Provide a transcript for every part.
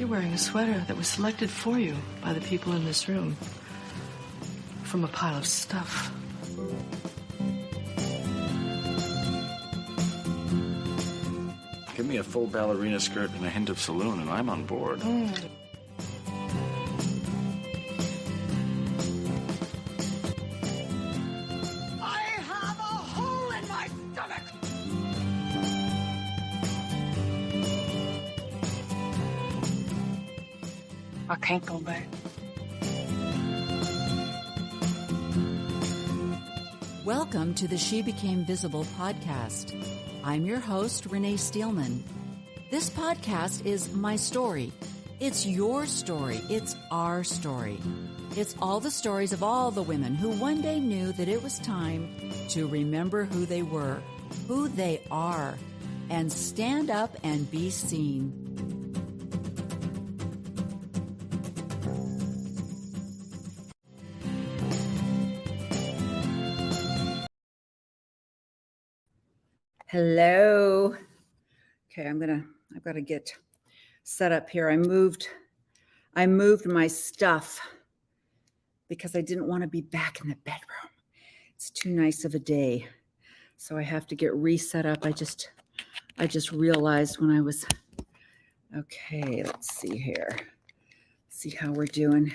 You're wearing a sweater that was selected for you by the people in this room from a pile of stuff. Give me a full ballerina skirt and a hint of saloon, and I'm on board. I have a hole in my stomach! I can't go back. Welcome to the She Became Visible podcast. I'm your host, Renee Steelman. This podcast is my story. It's your story. It's our story. It's all the stories of all the women who one day knew that it was time to remember who they were, who they are, and stand up and be seen. Hello. Okay, I've got to get set up here. I moved my stuff because I didn't want to be back in the bedroom. It's too nice of a day. So I have to get reset up. I just realized when I was, okay, let's see here. See how we're doing.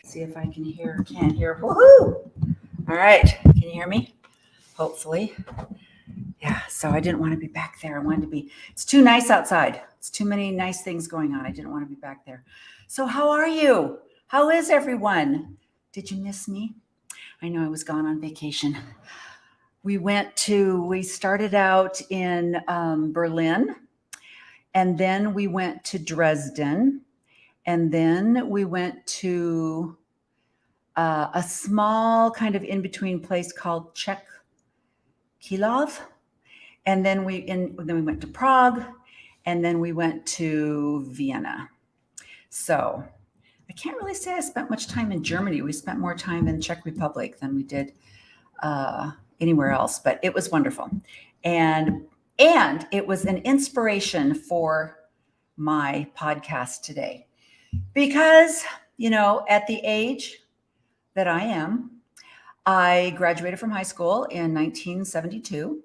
See if I can hear or can't hear. Woohoo! All right. Can you hear me? Hopefully. Yeah, so I didn't want to be back there. It's too nice outside. It's too many nice things going on. I didn't want to be back there. So how are you? How is everyone? Did you miss me? I know I was gone on vacation. We started out in Berlin, and then we went to Dresden, and then we went to a small kind of in-between place called Czech Králové. And then we went to Prague, and then we went to Vienna. So I can't really say I spent much time in Germany. We spent more time in Czech Republic than we did anywhere else, but it was wonderful. And it was an inspiration for my podcast today because, at the age that I am, I graduated from high school in 1972.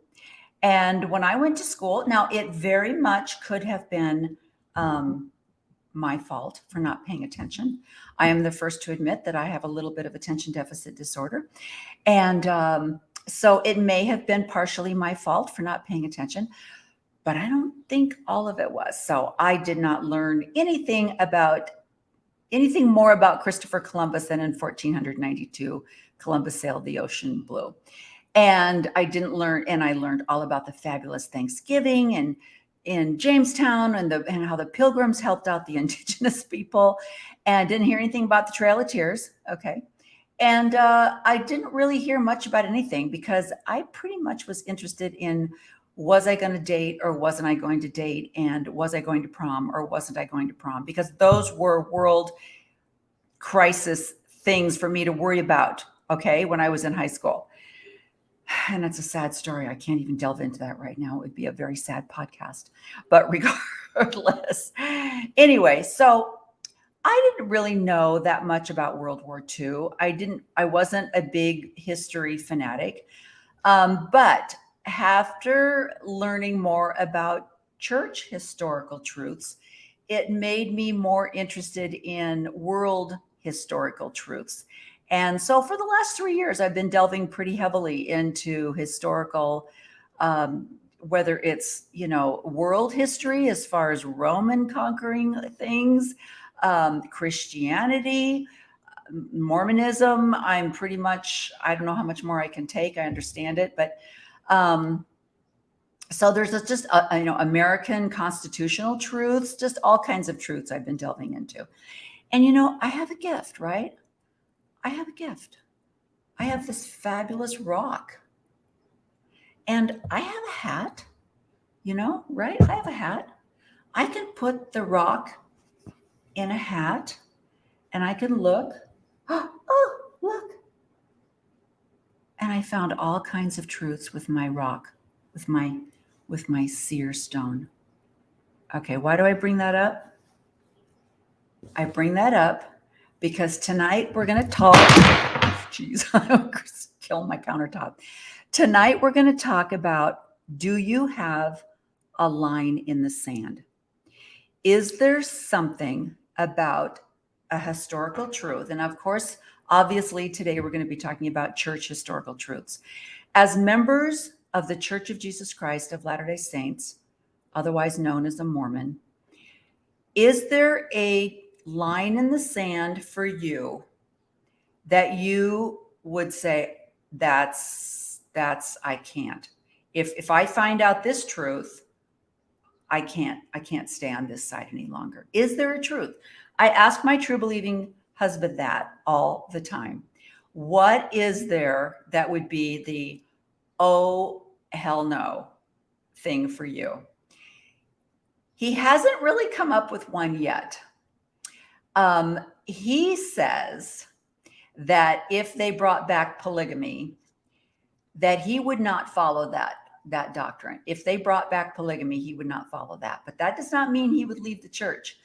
And when I went to school, now it very much could have been my fault for not paying attention. I am the first to admit that I have a little bit of attention deficit disorder. And so it may have been partially my fault for not paying attention, but I don't think all of it was. So I did not learn anything more about Christopher Columbus than in 1492, Columbus sailed the ocean blue. And I learned all about the fabulous Thanksgiving and in Jamestown and how the Pilgrims helped out the indigenous people, and didn't hear anything about the Trail of Tears. Okay. And I didn't really hear much about anything because I pretty much was interested in, was I going to date or wasn't I going to date? And was I going to prom or wasn't I going to prom? Because those were world crisis things for me to worry about. Okay. When I was in high school. And it's a sad story. I can't even delve into that right now. It would be a very sad podcast. But regardless, anyway, so I didn't really know that much about World War II. I wasn't a big history fanatic. But after learning more about church historical truths, it made me more interested in world historical truths. And so for the last 3 years, I've been delving pretty heavily into historical, whether it's, world history as far as Roman conquering things, Christianity, Mormonism. I'm pretty much, I don't know how much more I can take. I understand it. But so there's just, American constitutional truths, just all kinds of truths I've been delving into. And, I have a gift, right? I have a gift. I have this fabulous rock. And I have a hat, right? I have a hat. I can put the rock in a hat and I can look. Oh, look. And I found all kinds of truths with my rock, with my seer stone. Okay, why do I bring that up? I bring that up because tonight we're going to talk. Jeez, I'm killing my countertop. Tonight we're going to talk about, do you have a line in the sand? Is there something about a historical truth? And of course, obviously, today we're going to be talking about church historical truths. As members of the Church of Jesus Christ of Latter-day Saints, otherwise known as a Mormon, is there a line in the sand for you that you would say, that's I can't. If I find out this truth, I can't stay on this side any longer. Is there a truth? I ask my true believing husband that all the time. What is there that would be the, oh, hell no thing for you? He hasn't really come up with one yet. He says that if they brought back polygamy, that he would not follow that doctrine. If they brought back polygamy, he would not follow that. But that does not mean he would leave the church,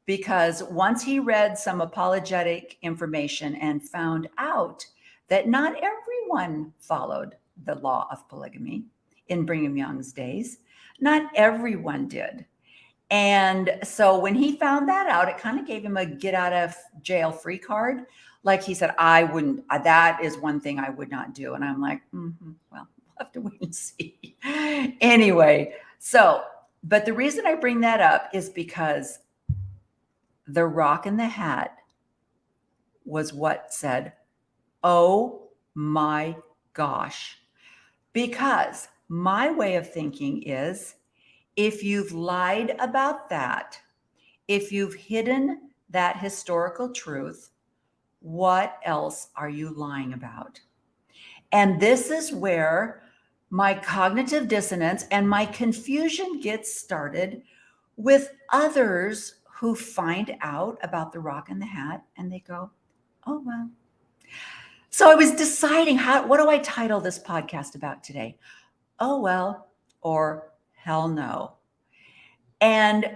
because once he read some apologetic information and found out that not everyone followed the law of polygamy in Brigham Young's days, not everyone did. And so when he found that out, it kind of gave him a get out of jail free card. Like he said, I wouldn't, that is one thing I would not do. And I'm like, well, we'll have to wait and see. Anyway, but the reason I bring that up is because the Rock in the Hat was what said, oh my gosh. Because my way of thinking is, if you've lied about that, if you've hidden that historical truth, what else are you lying about? And this is where my cognitive dissonance and my confusion gets started with others who find out about the Rock in the Hat and they go, oh, well. So I was deciding, what do I title this podcast about today? Oh, well, or hell no. And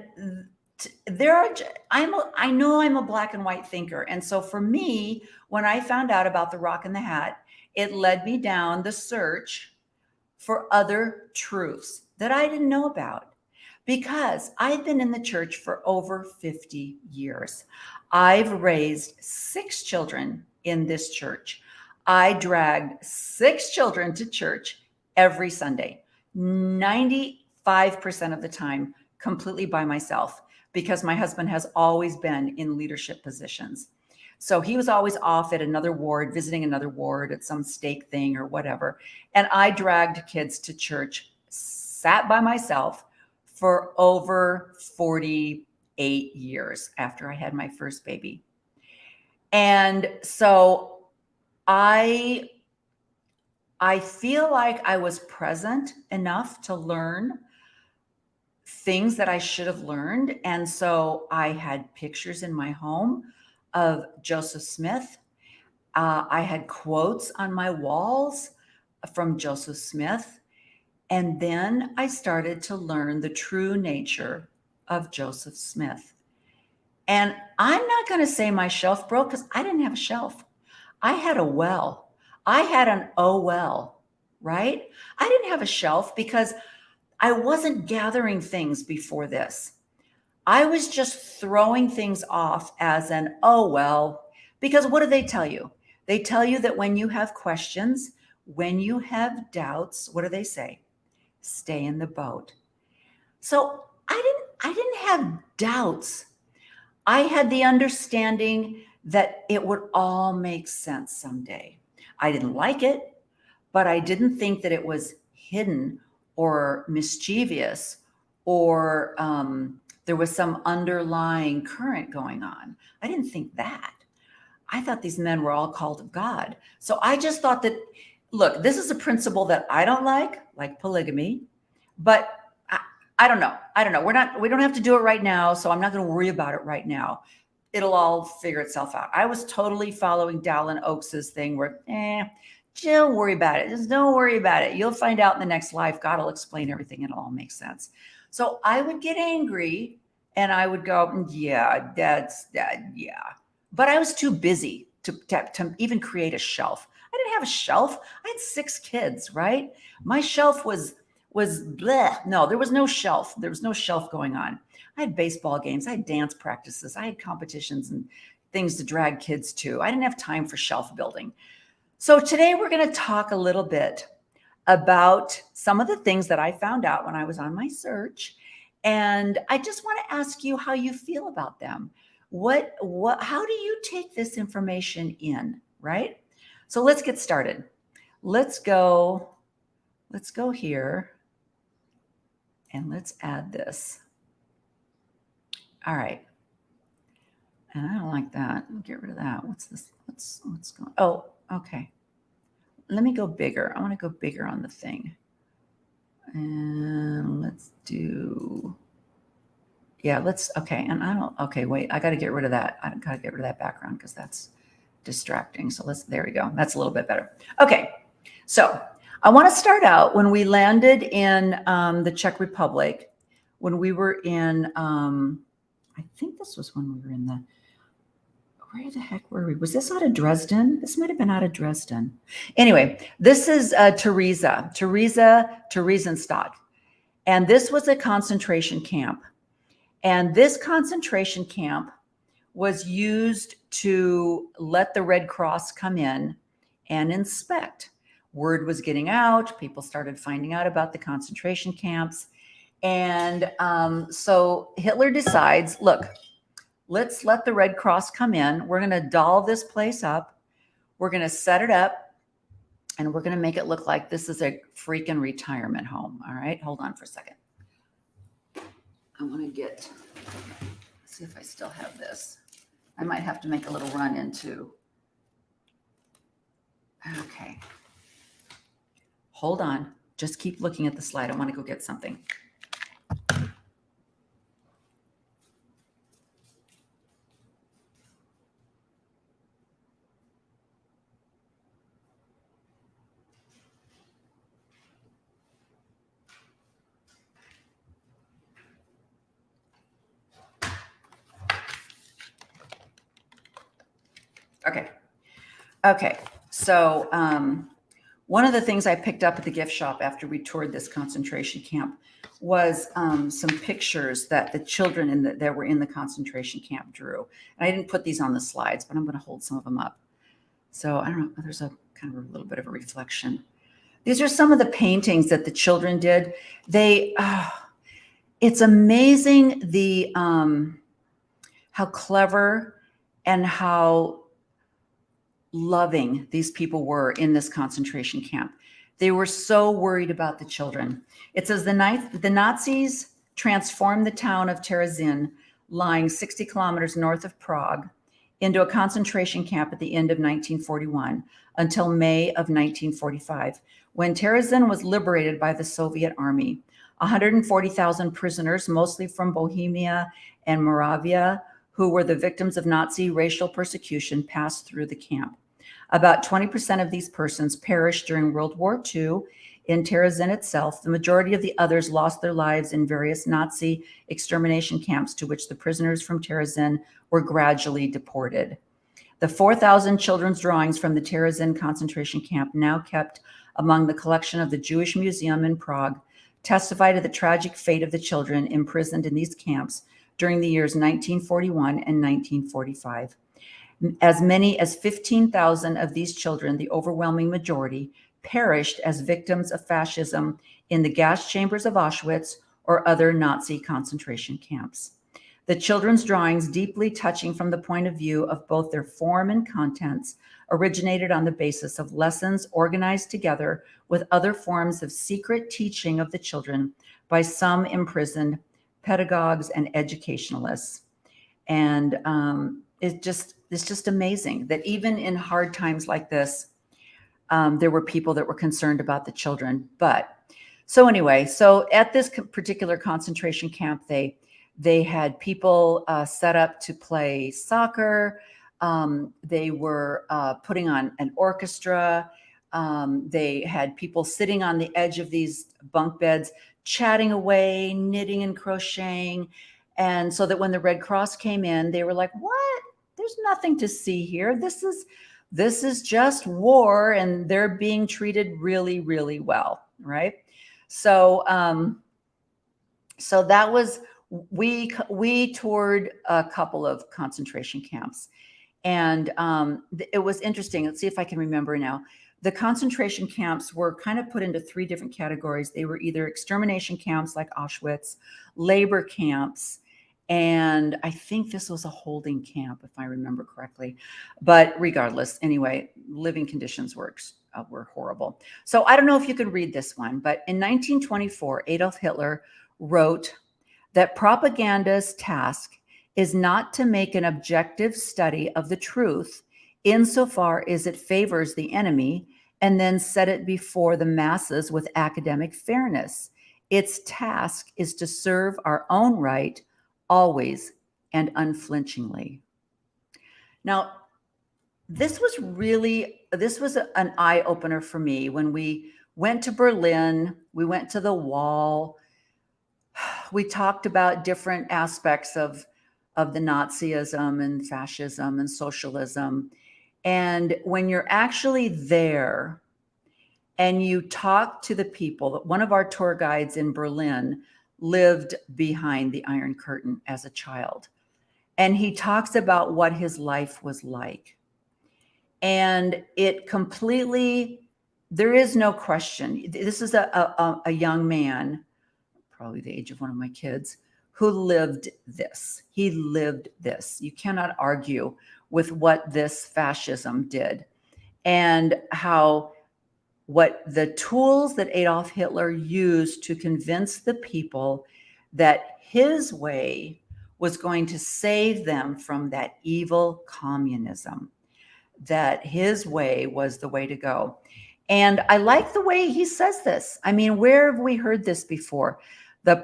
I know I'm a black and white thinker. And so for me, when I found out about the Rock in the Hat, it led me down the search for other truths that I didn't know about, because I've been in the church for over 50 years. I've raised 6 children in this church. I dragged 6 children to church every Sunday, 95% of the time, completely by myself, because my husband has always been in leadership positions. So he was always off at another ward, visiting another ward at some stake thing or whatever. And I dragged kids to church, sat by myself for over 48 years after I had my first baby. And so I feel like I was present enough to learn things that I should have learned. And so I had pictures in my home of Joseph Smith. I had quotes on my walls from Joseph Smith. And then I started to learn the true nature of Joseph Smith. And I'm not going to say my shelf broke, because I didn't have a shelf. I had a well. I had an oh well, right? I didn't have a shelf because I wasn't gathering things before this. I was just throwing things off as an, oh, well, because what do they tell you? They tell you that when you have questions, when you have doubts, what do they say? Stay in the boat. So I didn't have doubts. I had the understanding that it would all make sense someday. I didn't like it, but I didn't think that it was hidden or mischievous, or there was some underlying current going on. I didn't think that. I thought these men were all called of God. So I just thought that, look, this is a principle that I don't like polygamy, but I don't know. We don't have to do it right now. So I'm not going to worry about it right now. It'll all figure itself out. I was totally following Dallin Oaks's thing where, don't worry about it. Just don't worry about it. You'll find out in the next life. God will explain everything. It'll all make sense. So I would get angry And I would go, yeah, that's that. Yeah. But I was too busy to even create a shelf. I didn't have a shelf. I had 6 kids, right? My shelf was bleh. No, there was no shelf. There was no shelf going on. I had baseball games. I had dance practices. I had competitions and things to drag kids to. I didn't have time for shelf building. So today we're going to talk a little bit about some of the things that I found out when I was on my search. And I just want to ask you how you feel about them. How do you take this information in, right? So let's get started. Let's go here and let's add this. All right. And I don't like that. Get rid of that. What's this? What's going? Oh, okay. Let me go bigger. I want to go bigger on the thing. And let's do, yeah, okay. And okay, wait, I got to get rid of that. I got to get rid of that background because that's distracting. So there we go. That's a little bit better. Okay. So I want to start out when we landed in the Czech Republic, when we were in, I think this was when we were in where the heck were we? Was this out of Dresden? This might have been out of Dresden. Anyway, this is Theresienstadt. And this was a concentration camp. And this concentration camp was used to let the Red Cross come in and inspect. Word was getting out. People started finding out about the concentration camps. And so Hitler decides, look, let's let the Red Cross come in. We're going to doll this place up. We're going to set it up. And we're going to make it look like this is a freaking retirement home. All right. Hold on for a second. I want to see if I still have this. I might have to make a little run into. Okay. Hold on. Just keep looking at the slide. I want to go get something. Okay. So one of the things I picked up at the gift shop after we toured this concentration camp was some pictures that the children that were in the concentration camp drew. And I didn't put these on the slides, but I'm going to hold some of them up. So I don't know. There's a kind of a little bit of a reflection. These are some of the paintings that the children did. It's amazing how clever and how loving these people were in this concentration camp. They were so worried about the children. It says the Nazis transformed the town of Terezin, lying 60 kilometers north of Prague, into a concentration camp at the end of 1941 until May of 1945, when Terezin was liberated by the Soviet army. 140,000 prisoners, mostly from Bohemia and Moravia, who were the victims of Nazi racial persecution, passed through the camp. About 20% of these persons perished during World War II in Terezin itself. The majority of the others lost their lives in various Nazi extermination camps to which the prisoners from Terezin were gradually deported. The 4,000 children's drawings from the Terezin concentration camp, now kept among the collection of the Jewish Museum in Prague, testify to the tragic fate of the children imprisoned in these camps during the years 1941 and 1945. As many as 15,000 of these children, the overwhelming majority, perished as victims of fascism in the gas chambers of Auschwitz or other Nazi concentration camps. The children's drawings, deeply touching from the point of view of both their form and contents, originated on the basis of lessons organized together with other forms of secret teaching of the children by some imprisoned pedagogues and educationalists. And it's just amazing that even in hard times like this, there were people that were concerned about the children. But so anyway, so at this particular concentration camp, they had people set up to play soccer. They were putting on an orchestra. They had people sitting on the edge of these bunk beds, chatting away, knitting and crocheting. And so that when the Red Cross came in, they were like, what? There's nothing to see here. This is just war, and they're being treated really, really well, right? So so that was, we toured a couple of concentration camps, and it was interesting. Let's see if I can remember now. The concentration camps were kind of put into three different categories. They were either extermination camps like Auschwitz, labor camps, and I think this was a holding camp, if I remember correctly. But regardless, anyway, living conditions were horrible. So I don't know if you could read this one, but in 1924, Adolf Hitler wrote that propaganda's task is not to make an objective study of the truth insofar as it favors the enemy and then set it before the masses with academic fairness. Its task is to serve our own right always and unflinchingly. Now, this was an eye-opener for me when we went to Berlin. We went to the wall. We talked about different aspects of the Nazism and fascism and socialism. And when you're actually there and you talk to the people, one of our tour guides in Berlin lived behind the Iron Curtain as a child. And he talks about what his life was like. And it completely, there is no question. This is a young man, probably the age of one of my kids, who lived this. He lived this. You cannot argue with what this fascism did, and how what the tools that Adolf Hitler used to convince the people that his way was going to save them from that evil communism, that his way was the way to go. And I like the way he says this. I mean, where have we heard this before? The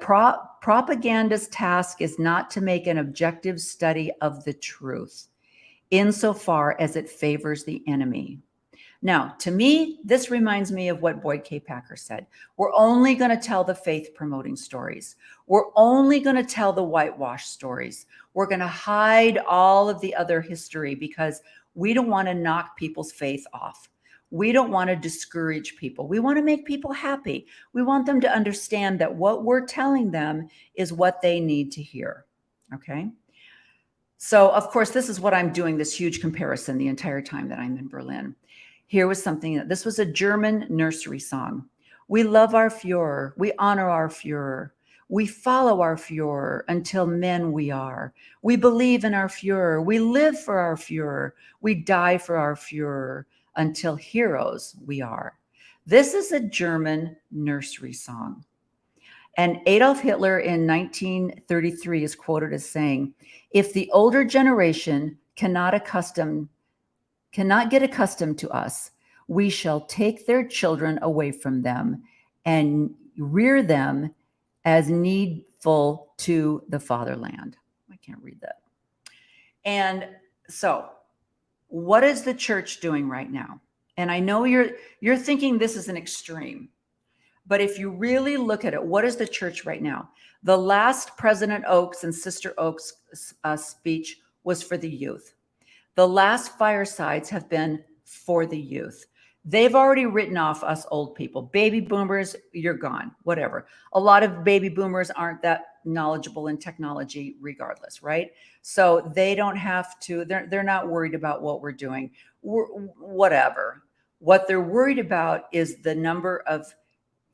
propaganda's task is not to make an objective study of the truth insofar as it favors the enemy. Now, to me, this reminds me of what Boyd K. Packer said. We're only going to tell the faith-promoting stories. We're only going to tell the whitewash stories. We're going to hide all of the other history because we don't want to knock people's faith off. We don't want to discourage people. We want to make people happy. We want them to understand that what we're telling them is what they need to hear. Okay? So, of course, this is what I'm doing, this huge comparison the entire time that I'm in Berlin. Here was something, this was a German nursery song. We love our Führer. We honor our Führer. We follow our Führer until men we are. We believe in our Führer. We live for our Führer. We die for our Führer until heroes we are. This is a German nursery song. And Adolf Hitler in 1933 is quoted as saying, if the older generation cannot get accustomed to us, we shall take their children away from them and rear them as needful to the fatherland. I can't read that. And so what is the church doing right now? And I know you're thinking this is an extreme, but if you really look at it, what is the church right now? The last President Oaks and Sister Oaks speech was for the youth. The last firesides have been for the youth. They've already written off us old people. Baby boomers, you're gone, whatever. A lot of baby boomers aren't that knowledgeable in technology regardless, right? So they don't have to, they're not worried about what we're doing, whatever. What they're worried about is the number of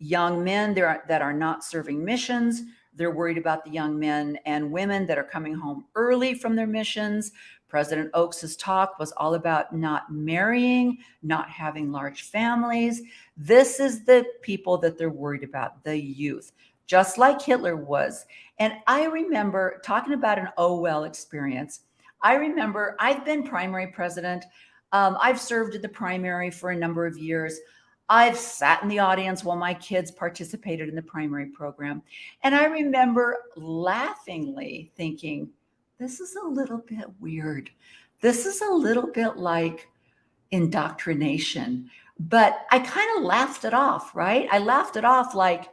young men that are not serving missions. They're worried about the young men and women that are coming home early from their missions. President Oaks's talk was all about not marrying, not having large families. This is the people that they're worried about, the youth, just like Hitler was. And I remember talking about an oh well experience. I remember I've been primary president. I've served in the primary for a number of years. I've sat in the audience while my kids participated in the primary program. And I remember laughingly thinking, this is a little bit weird. This is a little bit like indoctrination. But I kind of laughed it off, right? I laughed it off like,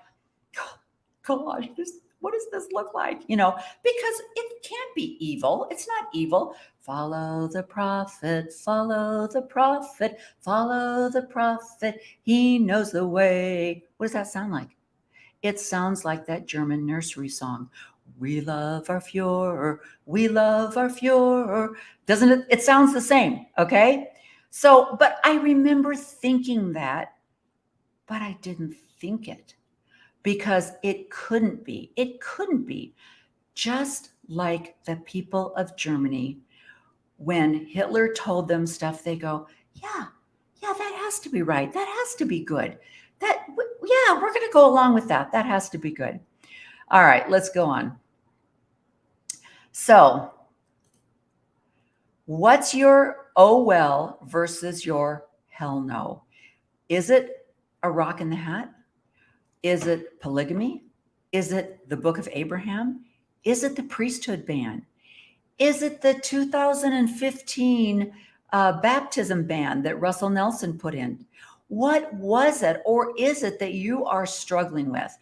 gosh, what does this look like? Because it can't be evil. It's not evil. Follow the prophet, follow the prophet, follow the prophet. He knows the way. What does that sound like? It sounds like that German nursery song. We love our Führer, we love our Führer. Doesn't it? It sounds the same, okay? So, but I remember thinking that, but I didn't think it because it couldn't be. It couldn't be. Just like the people of Germany, when Hitler told them stuff, they go, yeah, that has to be right. That has to be good. Yeah, we're going to go along with that. That has to be good. All right, let's go on. So, what's your oh well versus your hell no? Is it a rock in the hat? Is it polygamy? Is it the Book of Abraham? Is it the priesthood ban? Is it the 2015 baptism ban that Russell Nelson put in? What was it, or is it that you are struggling with?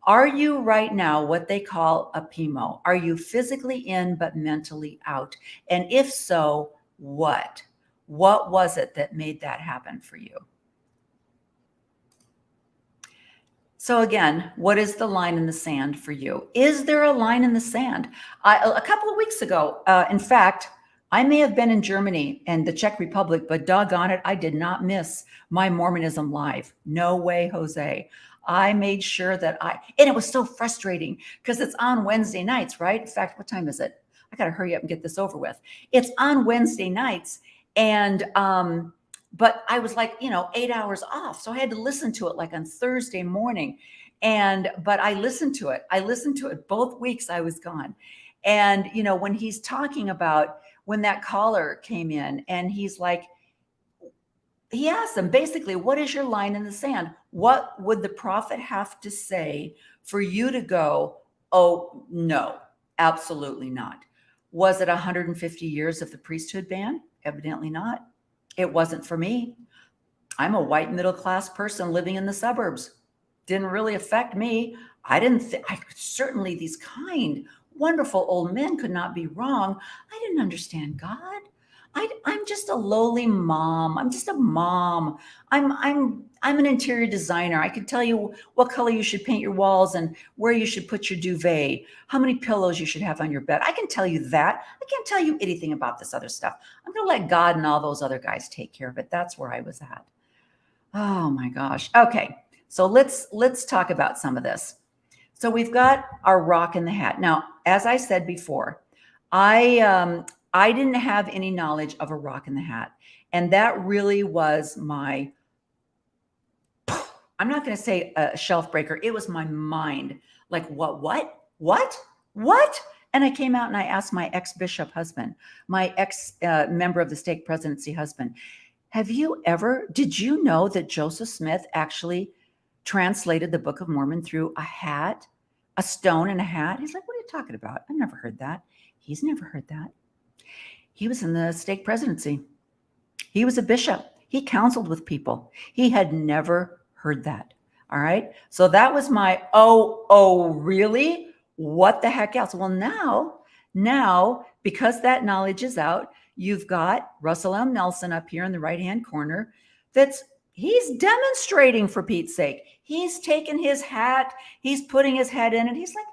Are you right now what they call a PMO? Are you physically in but mentally out? And if so, what? What was it that made that happen for you? So again, what is the line in the sand for you? Is there a line in the sand? A couple of weeks ago, in fact, I may have been in Germany and the Czech Republic, but doggone it, I did not miss my Mormonism live. No way, Jose. I made sure that and it was so frustrating because it's on Wednesday nights, right? In fact, what time is it? I got to hurry up and get this over with. It's on Wednesday nights. And, but I was like, 8 hours off. So I had to listen to it like on Thursday morning. But I listened to it. I listened to it both weeks I was gone. And, when he's talking about when that caller came in and he's like, he asked them basically, what is your line in the sand? What would the prophet have to say for you to go, oh, no, absolutely not? Was it 150 years of the priesthood ban? Evidently not. It wasn't for me. I'm a white middle-class person living in the suburbs. Didn't really affect me. Certainly these kind, wonderful old men could not be wrong. I didn't understand God. I'm just a lowly mom. I'm just a mom. I'm an interior designer. I can tell you what color you should paint your walls and where you should put your duvet, how many pillows you should have on your bed. I can tell you that. I can't tell you anything about this other stuff. I'm going to let God and all those other guys take care of it. That's where I was at. Oh my gosh. Okay. So let's talk about some of this. So we've got our rock in the hat. Now, as I said before, I didn't have any knowledge of a rock in the hat. And that really was I'm not going to say a shelf breaker. It was my mind. Like, what? And I came out and I asked my ex-bishop husband, my ex-member of the stake presidency husband, did you know that Joseph Smith actually translated the Book of Mormon through a stone and a hat? He's like, what are you talking about? I've never heard that. He's never heard that. He was in the stake presidency. He was a bishop. He counseled with people. He had never heard that. All right. So that was my, oh, really? What the heck else? Well, now, because that knowledge is out, you've got Russell M. Nelson up here in the right-hand corner. He's demonstrating, for Pete's sake. He's taken his hat. He's putting his head in it. He's like,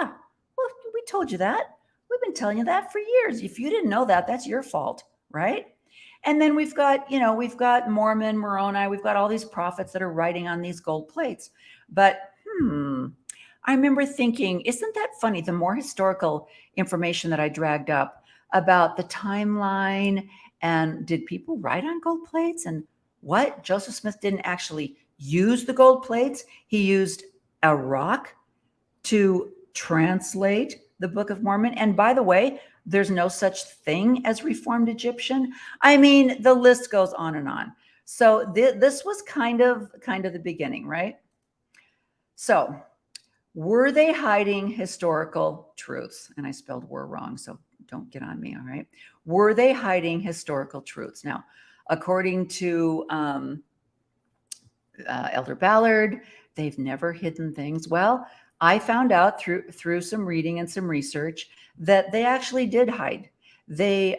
yeah, well, we told you that. We've been telling you that for years. If you didn't know that, that's your fault, right? And then we've got Mormon, Moroni, we've got all these prophets that are writing on these gold plates. But I remember thinking, isn't that funny? The more historical information that I dragged up about the timeline and did people write on gold plates and what? Joseph Smith didn't actually use the gold plates. He used a rock to translate the Book of Mormon. And by the way, there's no such thing as Reformed Egyptian. I mean, the list goes on and on. So this was kind of the beginning, right? So were they hiding historical truths? And I spelled were wrong, so don't get on me, all right? Were they hiding historical truths? Now, according to Elder Ballard, they've never hidden things. Well, I found out through some reading and some research that they actually did hide. They,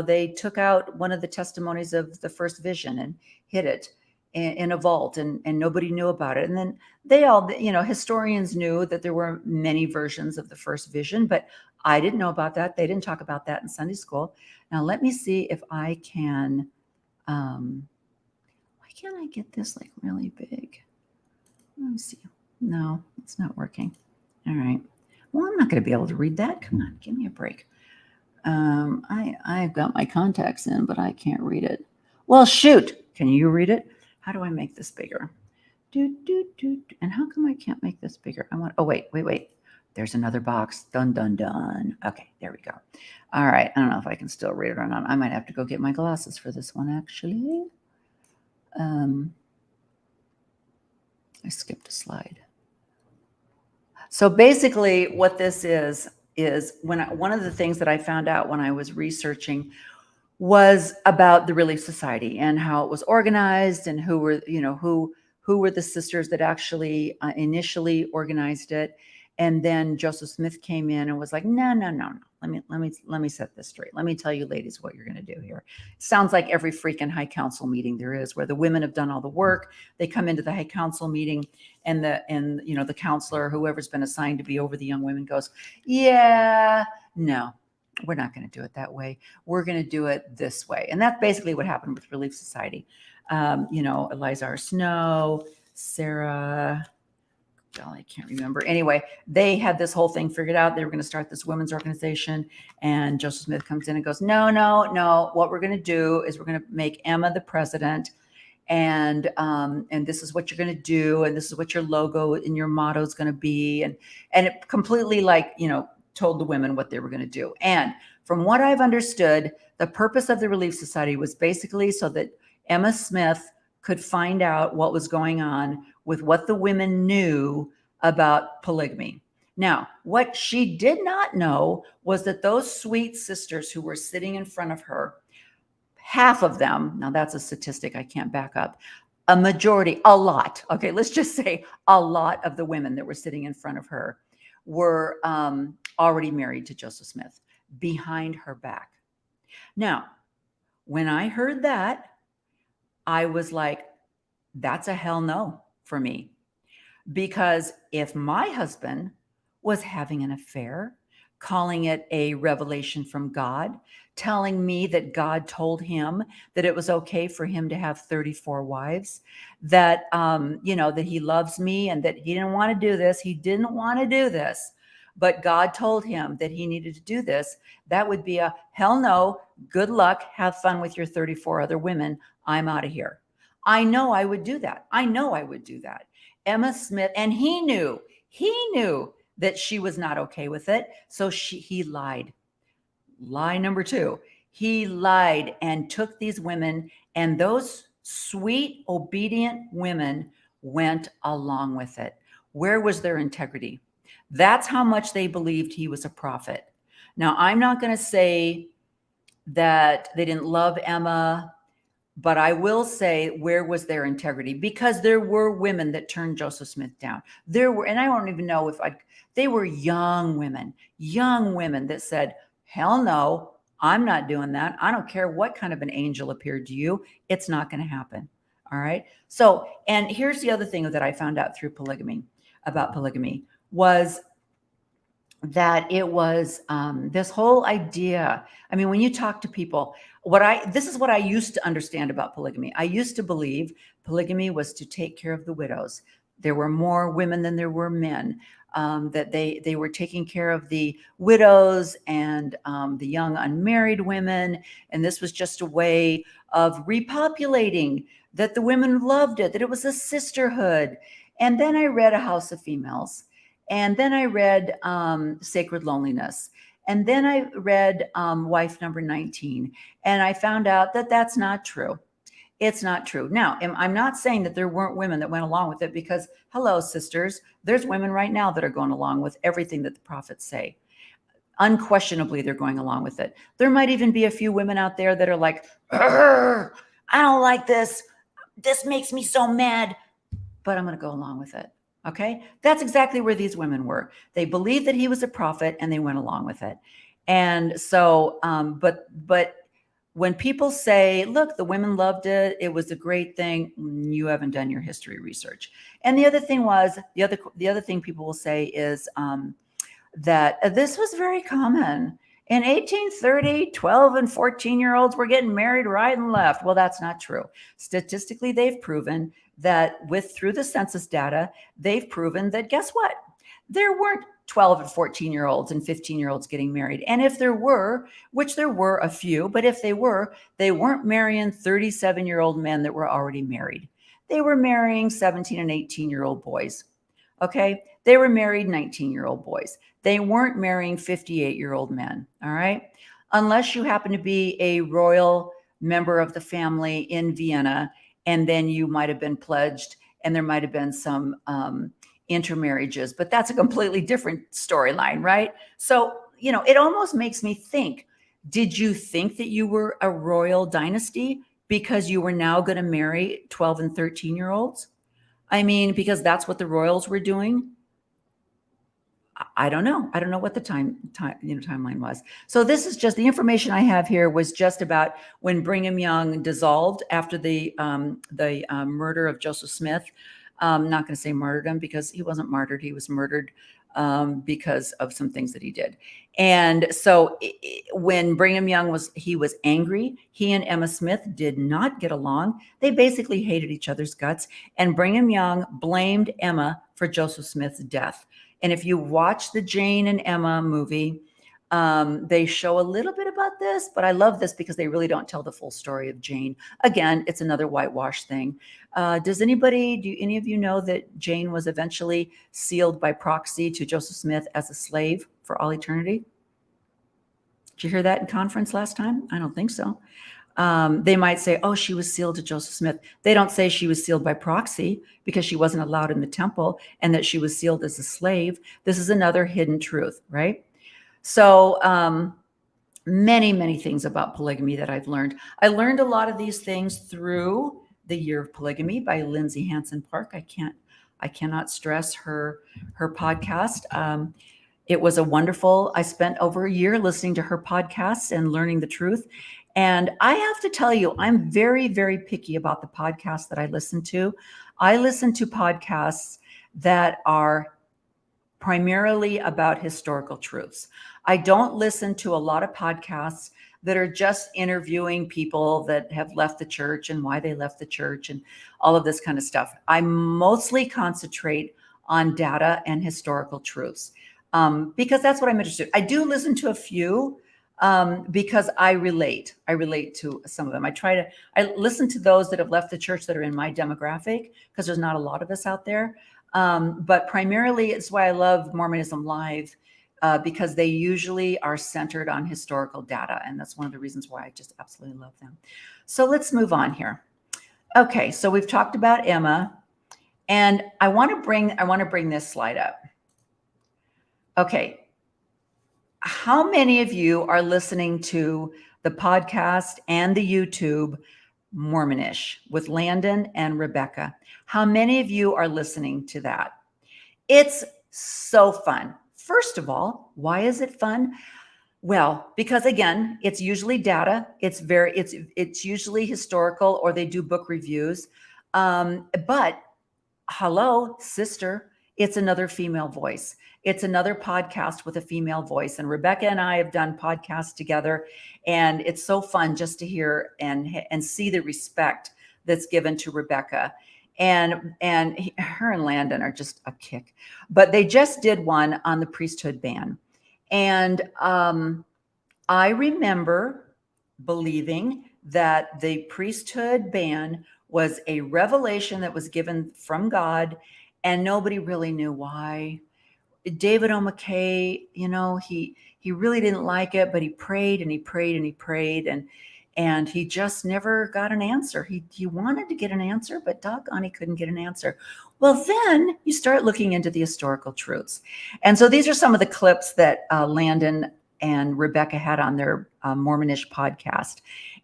they took out one of the testimonies of the first vision and hid it in a vault, and nobody knew about it. And then they all, historians knew that there were many versions of the first vision, but I didn't know about that. They didn't talk about that in Sunday school. Now let me see if I can, why can't I get this like really big? Let me see. No, it's not working. All right. Well, I'm not going to be able to read that. Come on, give me a break. I've got my contacts in, but I can't read it. Well, shoot. Can you read it? How do I make this bigger? And how come I can't make this bigger? Oh, wait. There's another box. Dun, dun, dun. Okay, there we go. All right. I don't know if I can still read it or not. I might have to go get my glasses for this one, actually. I skipped a slide. So basically what this is one of the things that I found out when I was researching was about the Relief Society and how it was organized and who were the sisters that actually initially organized it. And then Joseph Smith came in and was like, no. Let me set this straight. Let me tell you ladies what you're going to do here. It sounds like every freaking high council meeting there is, where the women have done all the work. They come into the high council meeting and the counselor, whoever's been assigned to be over the young women, goes, yeah, no, we're not going to do it that way. We're going to do it this way. And that's basically what happened with Relief Society. Eliza R. Snow, Sarah, I can't remember. Anyway, they had this whole thing figured out. They were going to start this women's organization, and Joseph Smith comes in and goes, no. What we're going to do is we're going to make Emma the president, and this is what you're going to do, and this is what your logo and your motto is going to be, and it completely told the women what they were going to do. And from what I've understood, the purpose of the Relief Society was basically so that Emma Smith could find out what was going on with what the women knew about polygamy. Now, what she did not know was that those sweet sisters who were sitting in front of her, half of them, now that's a statistic I can't back up, a lot, okay, let's just say a lot of the women that were sitting in front of her were already married to Joseph Smith behind her back. Now, when I heard that, I was like, that's a hell no for me. Because if my husband was having an affair, calling it a revelation from God, telling me that God told him that it was okay for him to have 34 wives, that, that he loves me and that he didn't want to do this, but God told him that he needed to do this, that would be a hell no, good luck, have fun with your 34 other women, I'm out of here. I know I would do that. Emma Smith, and he knew that she was not okay with it. So he lied. Lie number 2, he lied and took these women, and those sweet, obedient women went along with it. Where was their integrity? That's how much they believed he was a prophet. Now, I'm not going to say that they didn't love Emma, but I will say, where was their integrity? Because there were women that turned Joseph Smith down. And I don't even know they were young women that said, hell no, I'm not doing that. I don't care what kind of an angel appeared to you. It's not going to happen. All right. So, and here's the other thing that I found out through about polygamy was that it was this whole idea. I mean, when you talk to people, this is what I used to understand about polygamy. I used to believe polygamy was to take care of the widows. There were more women than there were men, that they were taking care of the widows and the young unmarried women. And this was just a way of repopulating, that the women loved it, that it was a sisterhood. And then I read A House of Females. And then I read Sacred Loneliness. And then I read Wife Number 19. And I found out that that's not true. It's not true. Now, I'm not saying that there weren't women that went along with it, because, hello, sisters, there's women right now that are going along with everything that the prophets say. Unquestionably, they're going along with it. There might even be a few women out there that are like, I don't like this. This makes me so mad, but I'm going to go along with it. Okay. That's exactly where these women were. They believed that he was a prophet and they went along with it. And so, but when people say, look, the women loved it, it was a great thing, you haven't done your history research. And the other thing was, the other thing people will say is that this was very common. In 1830, 12 and 14-year-olds were getting married right and left. Well, that's not true. Statistically, they've proven that through the census data, they've proven that, guess what? There weren't 12 and 14-year-olds and 15-year-olds getting married. And if there were, which there were a few, but if they weren't marrying 37-year-old men that were already married. They were marrying 17 and 18-year-old boys. Okay. They were married 19-year-old boys. They weren't marrying 58-year-old men. All right. Unless you happen to be a royal member of the family in Vienna, and then you might have been pledged and there might have been some intermarriages, but that's a completely different storyline, right? So, it almost makes me think, did you think that you were a royal dynasty because you were now going to marry 12 and 13-year-olds? I mean, because that's what the royals were doing. I don't know. I don't know what the timeline was. So this is just the information I have here was just about when Brigham Young dissolved after the murder of Joseph Smith. I'm not going to say martyrdom because he wasn't martyred. He was murdered because of some things that he did. And so when Brigham Young was angry. He and Emma Smith did not get along. They basically hated each other's guts. And Brigham Young blamed Emma for Joseph Smith's death. And if you watch the Jane and Emma movie, they show a little bit about this, but I love this because they really don't tell the full story of Jane. Again, it's another whitewash thing. Do any of you know that Jane was eventually sealed by proxy to Joseph Smith as a slave for all eternity? Did you hear that in conference last time? I don't think so. They might say, oh, she was sealed to Joseph Smith. They don't say she was sealed by proxy because she wasn't allowed in the temple and that she was sealed as a slave. This is another hidden truth, right? So many, many things about polygamy that I've learned. I learned a lot of these things through The Year of Polygamy by Lindsay Hansen Park. I cannot stress her podcast. It was I spent over a year listening to her podcasts and learning the truth. And I have to tell you, I'm very, very picky about the podcasts that I listen to. I listen to podcasts that are primarily about historical truths. I don't listen to a lot of podcasts that are just interviewing people that have left the church and why they left the church and all of this kind of stuff. I mostly concentrate on data and historical truths because that's what I'm interested in. I do listen to a few because I relate to some of them. I listen to those that have left the church that are in my demographic because there's not a lot of us out there. But primarily it's why I love Mormonism Live because they usually are centered on historical data. And that's one of the reasons why I just absolutely love them. So let's move on here. Okay. So we've talked about Emma and I want to bring this slide up. Okay. How many of you are listening to the podcast and the YouTube Mormonish with Landon and Rebecca? How many of you are listening to that? It's so fun. First of all, why is it fun? Well, because again, it's usually data. It's usually historical or they do book reviews. But hello, sister, it's another female voice. It's another podcast with a female voice. And Rebecca and I have done podcasts together. And it's so fun just to hear and see the respect that's given to Rebecca. And her and Landon are just a kick. But they just did one on the priesthood ban. And I remember believing that the priesthood ban was a revelation that was given from God, and nobody really knew why. David O. McKay, he really didn't like it, but he prayed and he prayed and he prayed and he just never got an answer. He wanted to get an answer, but doggone, he couldn't get an answer. Well, then you start looking into the historical truths. And so these are some of the clips that Landon and Rebecca had on their Mormonish podcast.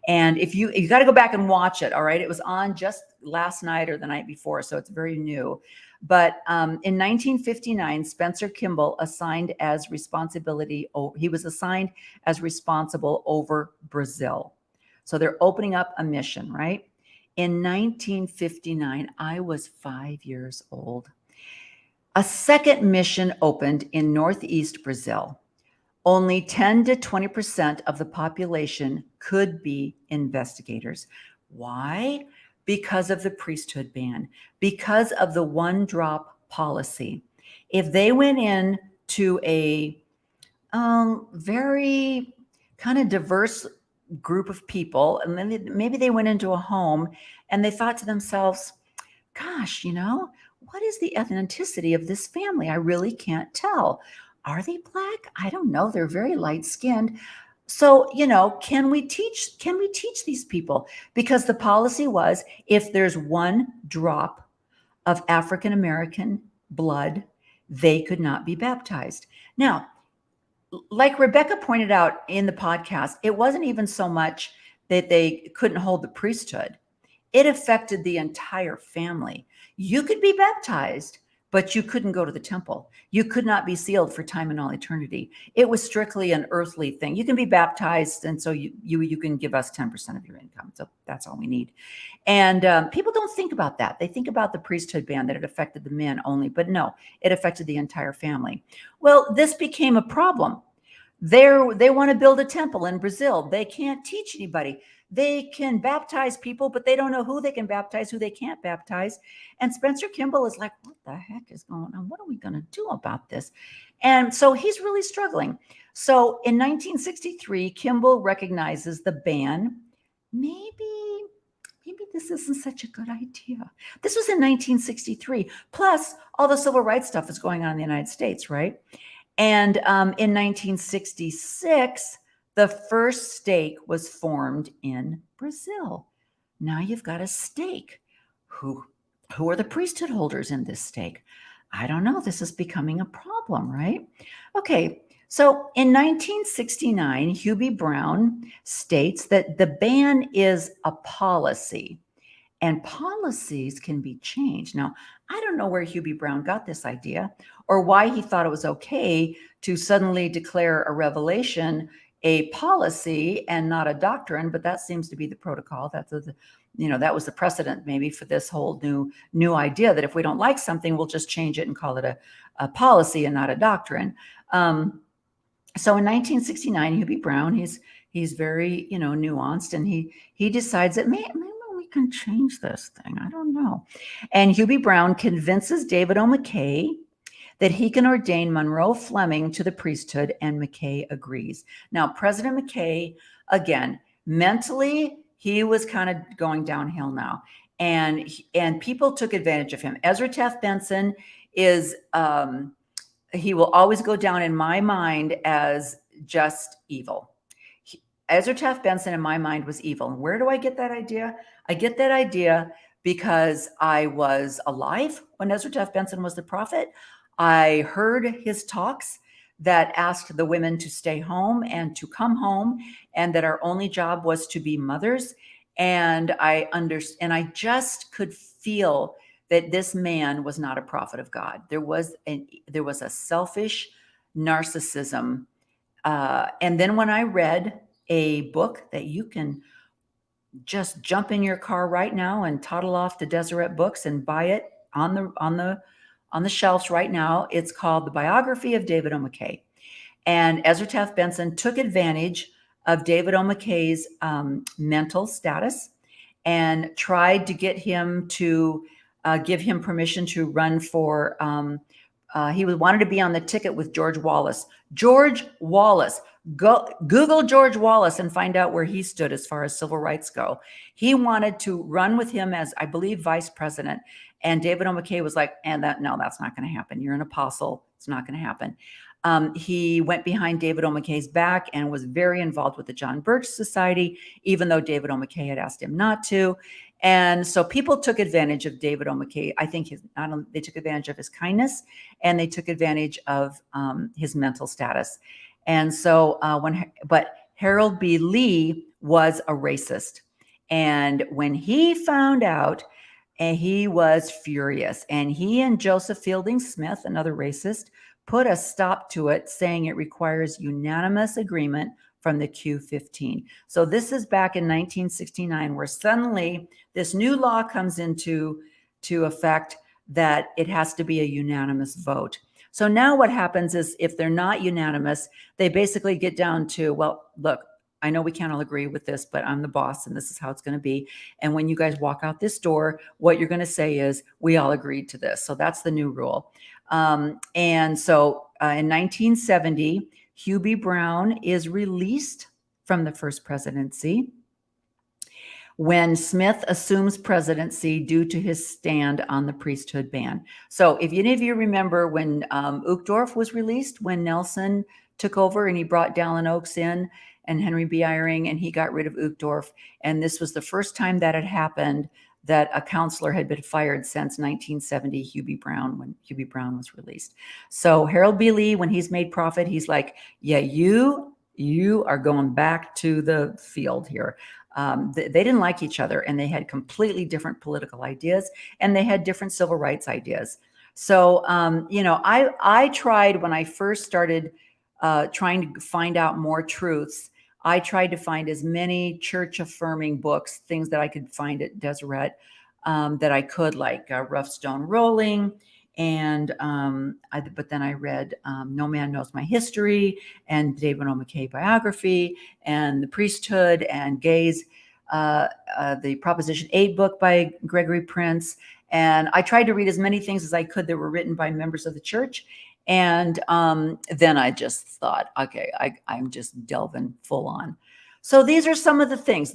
And if you got to go back and watch it. All right. It was on just last night or the night before. So it's very new. But in 1959, Spencer Kimball he was assigned as responsible over Brazil. So they're opening up a mission, right? In 1959, I was 5 years old. A second mission opened in northeast Brazil. Only 10 to 20% of the population could be investigators. Why? Because of the priesthood ban, because of the one-drop policy. If they went in to a very kind of diverse group of people, and then maybe they went into a home and they thought to themselves, gosh, what is the ethnicity of this family? I really can't tell. Are they Black? I don't know. They're very light-skinned. So, can we teach these people? Because the policy was, if there's one drop of African-American blood, they could not be baptized. Now, like Rebecca pointed out in the podcast, it wasn't even so much that they couldn't hold the priesthood. It affected the entire family. You could be baptized, but you couldn't go to the temple. You could not be sealed for time and all eternity. It was strictly an earthly thing. You can be baptized, and so you can give us 10% of your income. So that's all we need. And people don't think about that. They think about the priesthood ban, that it affected the men only, but no, it affected the entire family. Well, this became a problem. They want to build a temple in Brazil. They can't teach anybody. They can baptize people, but they don't know who they can baptize, who they can't baptize. And Spencer Kimball is like, what the heck is going on? What are we going to do about this? And so he's really struggling. So in 1963, Kimball recognizes the ban. Maybe this isn't such a good idea. This was in 1963. Plus, all the civil rights stuff is going on in the United States, right? And in 1966, the first stake was formed in Brazil. Now you've got a stake. Who are the priesthood holders in this stake? I don't know. This is becoming a problem, right? Okay, so in 1969, Hubie Brown states that the ban is a policy, and policies can be changed. Now, I don't know where Hubie Brown got this idea or why he thought it was okay to suddenly declare a revelation a policy and not a doctrine, but that seems to be the protocol. That was the precedent maybe for this whole new idea that if we don't like something, we'll just change it and call it a policy and not a doctrine. So in 1969, Hubie Brown, he's very nuanced, and he decides that maybe we can change this thing. I don't know. And Hubie Brown convinces David O. McKay that he can ordain Monroe Fleming to the priesthood, and McKay agrees. Now, President McKay, again, mentally, he was kind of going downhill now, and people took advantage of him. Ezra Taft Benson is, he will always go down in my mind as just evil. Ezra Taft Benson in my mind was evil. And where do I get that idea? I get that idea because I was alive when Ezra Taft Benson was the prophet. I heard his talks that asked the women to stay home and to come home, and that our only job was to be mothers. And I just could feel that this man was not a prophet of God. There was a selfish narcissism. And then when I read a book that you can just jump in your car right now and toddle off to Deseret Books and buy it on the shelves right now. It's called The Biography of David O. McKay. And Ezra Taft Benson took advantage of David O. McKay's mental status and tried to get him to give him permission to run for, he wanted to be on the ticket with George Wallace. George Wallace. Google George Wallace and find out where he stood as far as civil rights go. He wanted to run with him as, I believe, vice president. And David O. McKay was like, no, that's not going to happen. You're an apostle. It's not going to happen. He went behind David O. McKay's back and was very involved with the John Birch Society, even though David O. McKay had asked him not to. And so people took advantage of David O. McKay. I think they took advantage of his kindness, and they took advantage of his mental status. And so but Harold B. Lee was a racist. And when he found out, And he was furious. And he and Joseph Fielding Smith, another racist, put a stop to it, saying it requires unanimous agreement from the Q15. So this is back in 1969, where suddenly this new law comes into effect that it has to be a unanimous vote. So now what happens is if they're not unanimous, they basically get down to, well, look, I know we can't all agree with this, but I'm the boss and this is how it's going to be. And when you guys walk out this door, what you're going to say is, we all agreed to this. So that's the new rule. And so in 1970, Hugh B. Brown is released from the first presidency when Smith assumes presidency due to his stand on the priesthood ban. So if any of you remember when Uchtdorf was released, when Nelson took over and he brought Dallin Oaks in and Henry B. Eyring, and he got rid of Uchtdorf. And this was the first time that had happened that a counselor had been fired since 1970, Hugh B. Brown, when Hugh B. Brown was released. So Harold B. Lee, when he's made prophet, he's like, yeah, you are going back to the field here. They didn't like each other, and they had completely different political ideas, and they had different civil rights ideas. So, I tried when I first started trying to find out more truths. I tried to find as many church affirming books, things that I could find at Deseret that I could, like Rough Stone Rolling. And but then I read No Man Knows My History and David O. McKay biography and The Priesthood and Gay's the Proposition 8 book by Gregory Prince. And I tried to read as many things as I could that were written by members of the church. And then I just thought, okay, I'm just delving full on. So these are some of the things.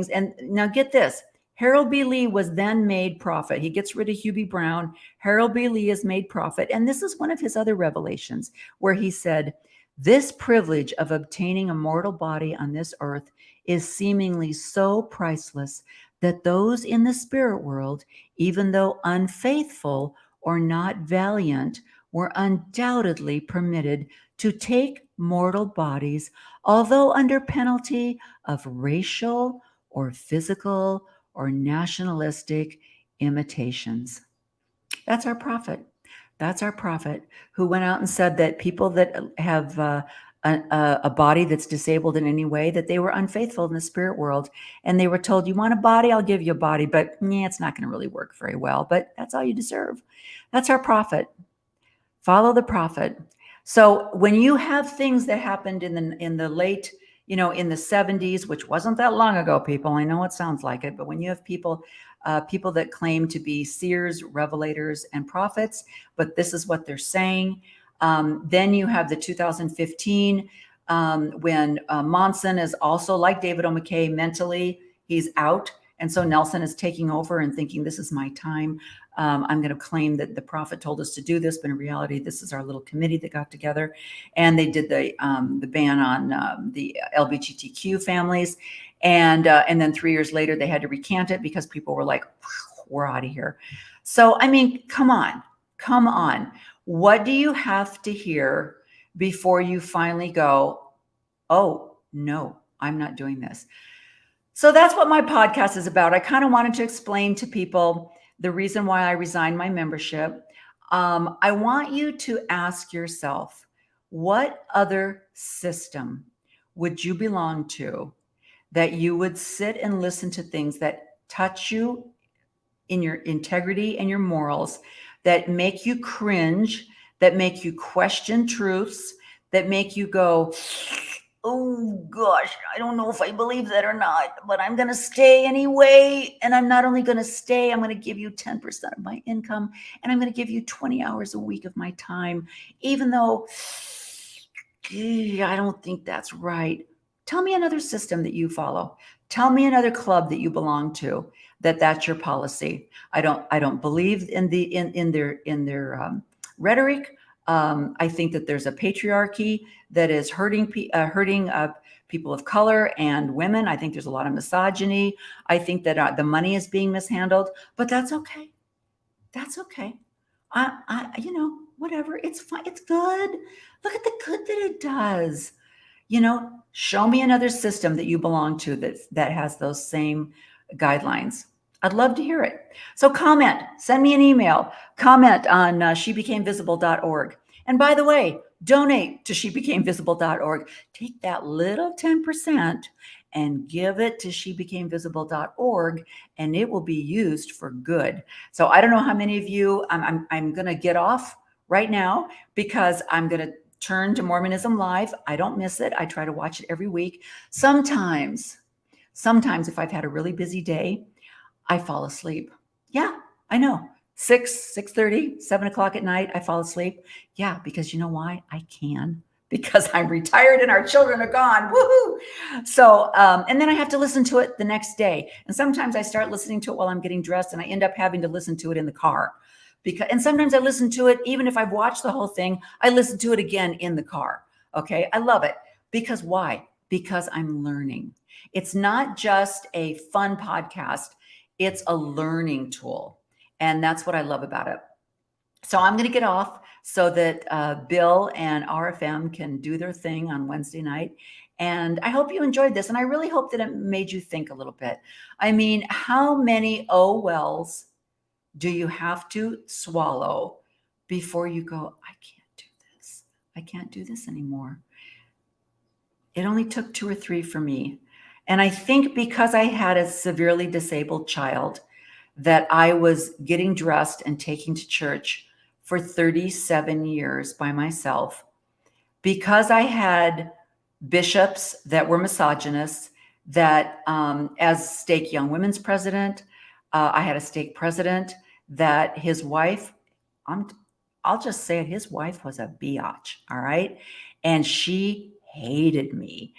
And now get this. Harold B. Lee was then made prophet. He gets rid of Hugh B. Brown. Harold B. Lee is made prophet. And this is one of his other revelations where he said, this privilege of obtaining a mortal body on this earth is seemingly so priceless that those in the spirit world, even though unfaithful or not valiant, were undoubtedly permitted to take mortal bodies, although under penalty of racial or physical or nationalistic imitations. That's our prophet. That's our prophet who went out and said that people that have a body that's disabled in any way, that they were unfaithful in the spirit world. And they were told, you want a body? I'll give you a body, but it's not going to really work very well, but that's all you deserve. That's our prophet. Follow the prophet. So when you have things that happened in the late, in the 70s, which wasn't that long ago, people, I know it sounds like it, but when you have people that claim to be seers, revelators, and prophets, but this is what they're saying. Then you have the 2015 when Monson is also, like David O. McKay, mentally, he's out. And so Nelson is taking over and thinking, this is my time. I'm going to claim that the prophet told us to do this, but in reality, this is our little committee that got together, and they did the ban on the LGBTQ families, and then 3 years later they had to recant it because people were like, "We're out of here." So I mean, come on. What do you have to hear before you finally go, "Oh no, I'm not doing this"? So that's what my podcast is about. I kind of wanted to explain to people the reason why I resigned my membership. I want you to ask yourself, what other system would you belong to that you would sit and listen to things that touch you in your integrity and your morals, that make you cringe, that make you question truths, that make you go, oh gosh, I don't know if I believe that or not, but I'm going to stay anyway. And I'm not only going to stay, I'm going to give you 10% of my income, and I'm going to give you 20 hours a week of my time, even though I don't think that's right. Tell me another system that you follow. Tell me another club that you belong to, that's your policy. I don't believe in their rhetoric. I think that there's a patriarchy that is hurting people of color and women. I think there's a lot of misogyny. I think that the money is being mishandled, but that's okay. That's okay. Whatever. It's fine. It's good. Look at the good that it does. Show me another system that you belong to that has those same guidelines. I'd love to hear it. So comment, send me an email, comment on shebecamevisible.org. And by the way, donate to shebecamevisible.org. Take that little 10% and give it to shebecamevisible.org, and it will be used for good. So I don't know how many of you, I'm going to get off right now because I'm going to turn to Mormonism Live. I don't miss it. I try to watch it every week. Sometimes if I've had a really busy day, I fall asleep. Yeah, I know. 6:30, 7 o'clock at night, I fall asleep. Yeah, because you know why? I can. Because I'm retired and our children are gone. Woohoo! So, and then I have to listen to it the next day. And sometimes I start listening to it while I'm getting dressed, and I end up having to listen to it in the car. And sometimes I listen to it, even if I've watched the whole thing, I listen to it again in the car. Okay, I love it. Because why? Because I'm learning. It's not just a fun podcast. It's a learning tool. And that's what I love about it. So I'm going to get off so that Bill and RFM can do their thing on Wednesday night. And I hope you enjoyed this. And I really hope that it made you think a little bit. I mean, how many oh wells do you have to swallow before you go, I can't do this. I can't do this anymore. It only took 2 or 3 for me. And I think because I had a severely disabled child, that I was getting dressed and taking to church for 37 years by myself, because I had bishops that were misogynists, that as stake Young Women's president, I had a stake president that his wife, I'll just say it, his wife was a biatch, all right? And she hated me.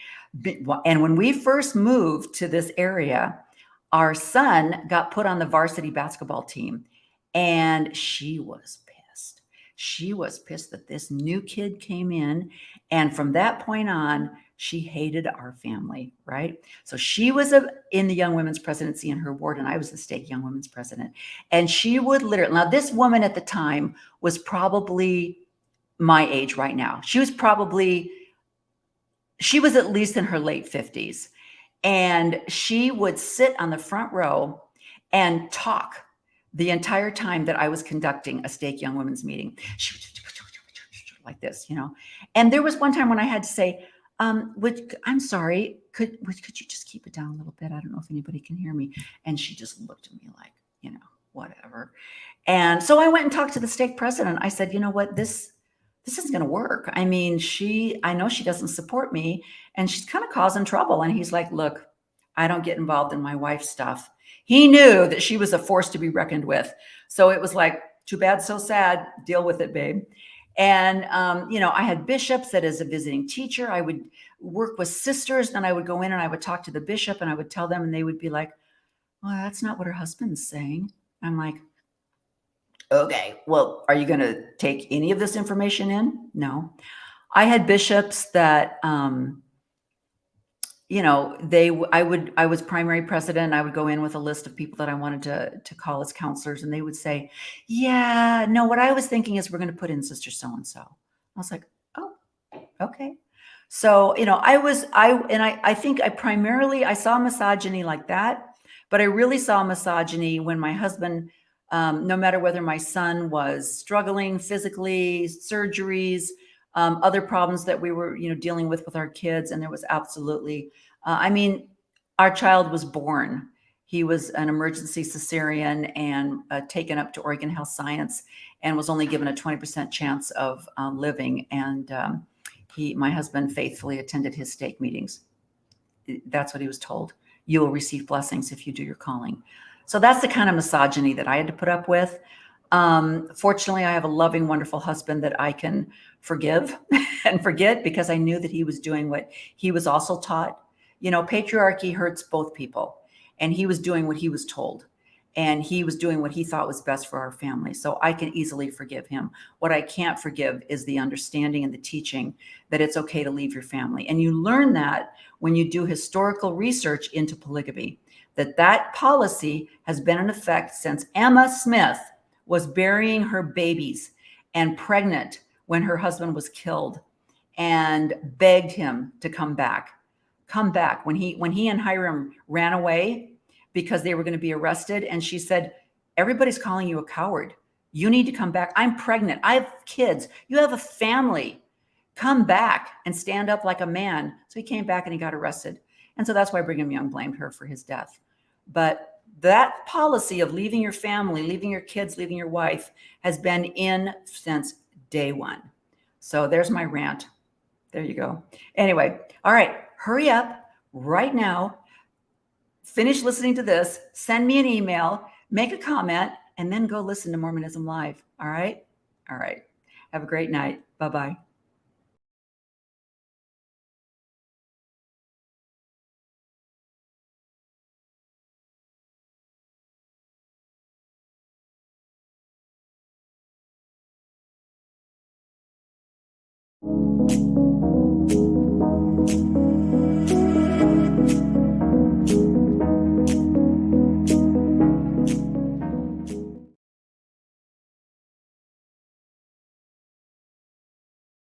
And when we first moved to this area, our son got put on the varsity basketball team, and she was pissed. She was pissed that this new kid came in. And from that point on, she hated our family, right? So she was in the Young Women's presidency in her ward, and I was the stake Young Women's president. And she would literally, now this woman at the time was probably my age right now. She was at least in her late 50s. And she would sit on the front row and talk the entire time that I was conducting a stake Young Women's meeting. She would like this, you know. And there was one time when I had to say, I'm sorry, could you just keep it down a little bit? I don't know if anybody can hear me. And she just looked at me like, you know, whatever. And so I went and talked to the stake president. I said, you know what, this isn't going to work. I mean, I know she doesn't support me, and she's kind of causing trouble. And he's like, look, I don't get involved in my wife's stuff. He knew that she was a force to be reckoned with. So it was like, too bad, so sad. Deal with it, babe. And, you know, I had bishops that as a visiting teacher, I would work with sisters, and I would go in and I would talk to the bishop and I would tell them, and they would be like, well, that's not what her husband's saying. I'm like, okay, well, are you going to take any of this information in? No. I had bishops that, you know, I was primary president. I would go in with a list of people that I wanted to call as counselors, and they would say, yeah, no, what I was thinking is we're going to put in Sister so-and-so. I was like, oh, okay. So, you know, I think I saw misogyny like that, but I really saw misogyny when my husband, no matter whether my son was struggling physically, surgeries, other problems that we were, you know, dealing with our kids. And there was absolutely, I mean, our child was born. He was an emergency cesarean and taken up to Oregon Health Science and was only given a 20% chance of living. And my husband faithfully attended his stake meetings. That's what he was told. You will receive blessings if you do your calling. So that's the kind of misogyny that I had to put up with. Fortunately, I have a loving, wonderful husband that I can forgive and forget, because I knew that he was doing what he was also taught. You know, patriarchy hurts both people, and he was doing what he was told, and he was doing what he thought was best for our family. So I can easily forgive him. What I can't forgive is the understanding and the teaching that it's okay to leave your family. And you learn that when you do historical research into polygamy, that policy has been in effect since Emma Smith was burying her babies and pregnant when her husband was killed, and begged him to come back. When he and Hiram ran away, because they were going to be arrested. And she said, everybody's calling you a coward. You need to come back. I'm pregnant. I have kids. You have a family. Come back and stand up like a man. So he came back and he got arrested. And so that's why Brigham Young blamed her for his death. But that policy of leaving your family, leaving your kids, leaving your wife has been in since day one. So there's my rant. There you go. Anyway, all right, hurry up right now. Finish listening to this, send me an email, make a comment, and then go listen to Mormonism Live. All right? All right. Have a great night. Bye-bye.